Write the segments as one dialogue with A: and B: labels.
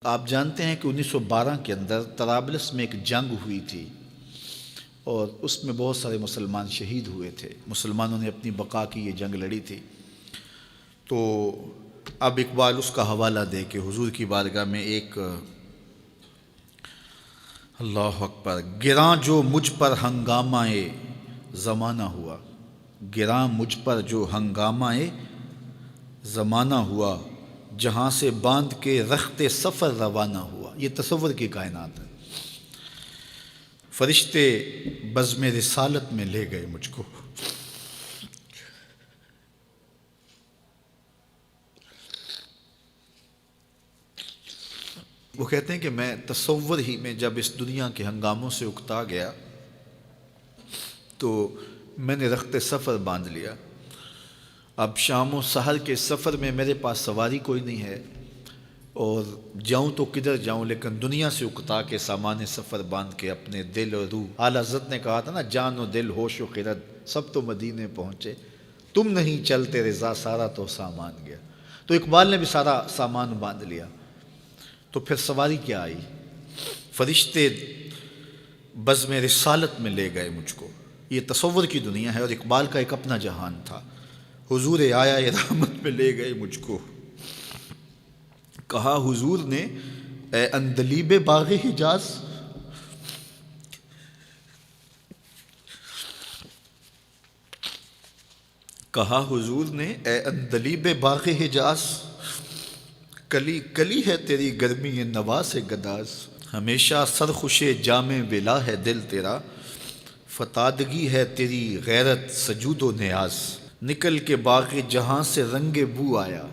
A: آپ جانتے ہیں کہ 1912 کے اندر طرابلس میں ایک جنگ ہوئی تھی اور اس میں بہت سارے مسلمان شہید ہوئے تھے. مسلمانوں نے اپنی بقا کی یہ جنگ لڑی تھی. تو اب اقبال اس کا حوالہ دے کہ حضور کی بارگاہ میں ایک اللہ اکبر گراں جو مجھ پر ہنگامہ زمانہ ہوا، گراں مجھ پر جو ہنگامہ زمانہ ہوا، جہاں سے باندھ کے رخت سفر روانہ ہوا. یہ تصور کی کائنات ہے. فرشتے بزم رسالت میں لے گئے مجھ کو، وہ کہتے ہیں کہ میں تصور ہی میں جب اس دنیا کے ہنگاموں سے اکتا گیا تو میں نے رخت سفر باندھ لیا. اب شام و سحر کے سفر میں میرے پاس سواری کوئی نہیں ہے اور جاؤں تو کدھر جاؤں، لیکن دنیا سے اکتا کے سامان سفر باندھ کے اپنے دل اور روح، اعلیٰ حضرت نے کہا تھا نا، جان و دل ہوش و خرد سب تو مدینے پہنچے، تم نہیں چلتے رضا سارا تو سامان گیا. تو اقبال نے بھی سارا سامان باندھ لیا. تو پھر سواری کیا آئی؟ فرشتے بزم رسالت میں لے گئے مجھ کو. یہ تصور کی دنیا ہے اور اقبال کا ایک اپنا جہان تھا. حضور آیا رحمت میں لے گئے مجھ کو. کہا حضور نے اے اندلیب باغ حجاز، کہا حضور نے اے اندلیب باغ حجاز، کلی کلی ہے تیری گرمی نوا سے گداز، ہمیشہ سرخوش جام ولا ہے دل تیرا، فتادگی ہے تیری غیرت سجود و نیاز. نکل کے باغ جہاں سے رنگ بو آیا،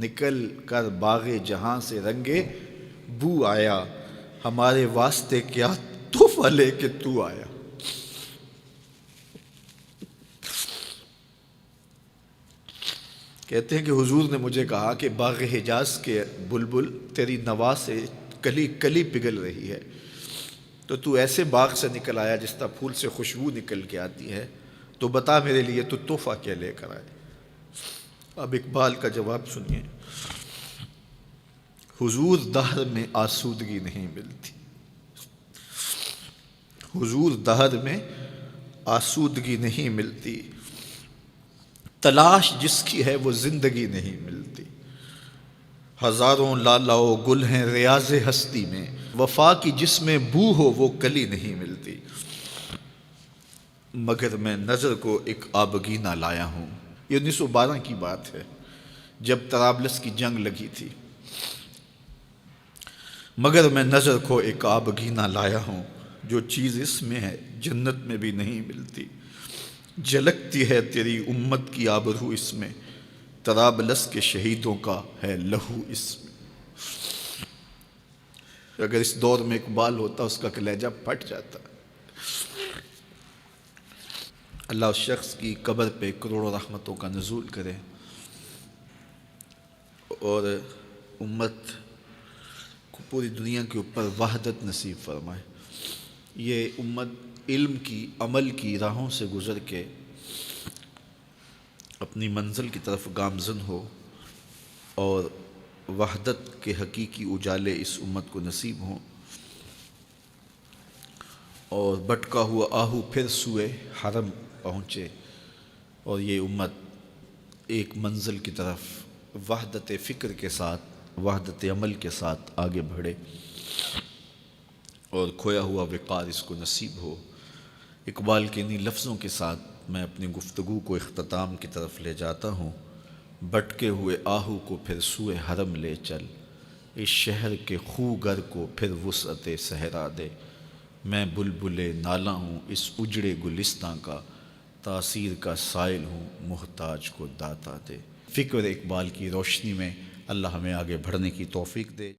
A: نکل کر باغ جہاں سے رنگ بو آیا، ہمارے واسطے کیا تحفہ لے کے تو آیا. کہتے ہیں کہ حضور نے مجھے کہا کہ باغ حجاز کے بلبل تیری نوا سے کلی کلی پگھل رہی ہے، تو ایسے باغ سے نکل آیا جس طرح پھول سے خوشبو نکل کے آتی ہے، تو بتا میرے لیے تو تحفہ کیا لے کر آئے. اب اقبال کا جواب سنیے. حضور دہر میں آسودگی نہیں ملتی، حضور دہر میں آسودگی نہیں ملتی، تلاش جس کی ہے وہ زندگی نہیں ملتی. ہزاروں لالا و گل ہیں ریاض ہستی میں، وفا کی جس میں بو ہو وہ کلی نہیں ملتی. مگر میں نظر کو ایک آبگینہ لایا ہوں. یہ 1912 کی بات ہے جب طرابلس کی جنگ لگی تھی. مگر میں نظر کو ایک آبگینہ لایا ہوں، جو چیز اس میں ہے جنت میں بھی نہیں ملتی. جھلکتی ہے تیری امت کی آبرو اس میں، طرابلس کے شہیدوں کا ہے لہو اس میں. اگر اس دور میں اقبال ہوتا اس کا کلیجہ پھٹ جاتا. اللہ اس شخص کی قبر پہ کروڑوں رحمتوں کا نزول کرے اور امت کو پوری دنیا کے اوپر وحدت نصیب فرمائے. یہ امت علم کی، عمل کی راہوں سے گزر کے اپنی منزل کی طرف گامزن ہو اور وحدت کے حقیقی اجالے اس امت کو نصیب ہوں، اور بھٹکا ہوا آہو پھر سوئے حرم پہنچے اور یہ امت ایک منزل کی طرف وحدت فکر کے ساتھ، وحدت عمل کے ساتھ آگے بڑھے اور کھویا ہوا وقار اس کو نصیب ہو. اقبال کے انہی لفظوں کے ساتھ میں اپنی گفتگو کو اختتام کی طرف لے جاتا ہوں. بھٹکے ہوئے آہو کو پھر سوئے حرم لے چل، اس شہر کے خوگر کو پھر وسعت صحرا دے. میں بلبل نالہ ہوں اس اجڑے گلستاں کا، تاثیر کا سائل ہوں محتاج کو داتا دے. فکر اقبال کی روشنی میں اللہ ہمیں آگے بڑھنے کی توفیق دے.